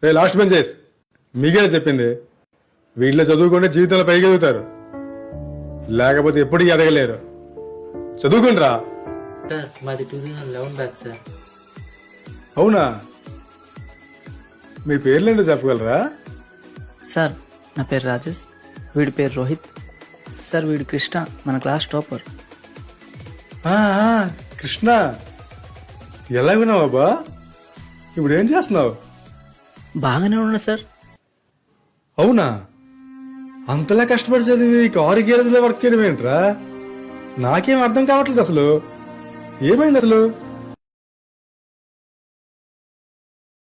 రే last benches మీకే చెప్పింది, వీటిలో చదువుకుంటే జీవితంలో పైకి ఎదుగుతారు, లేకపోతే ఎప్పటికీ ఎదగలేరు. చదువుకుంటారా? సార్ మాది 2011 బ్యాచ్ సార్. అవునా? మీ పేర్లేంటో చెప్పగలరా? సార్ నా పేరు రాజేష్, వీడి పేరు రోహిత్. సార్ వీడు కృష్ణ, మన క్లాస్ టాపర్. ఆ, కృష్ణ, ఎలాగున్నావు బాబా? ఇప్పుడు ఏం చేస్తున్నావు? బాగానే ఉన్నా సార్. అవునా? అంతలా కష్టపడి చదివి కారు గేరదులో వర్క్ చేయడం ఏంట్రా? నాకేం అర్థం కావట్లేదు అసలు. ఏమైంది అసలు?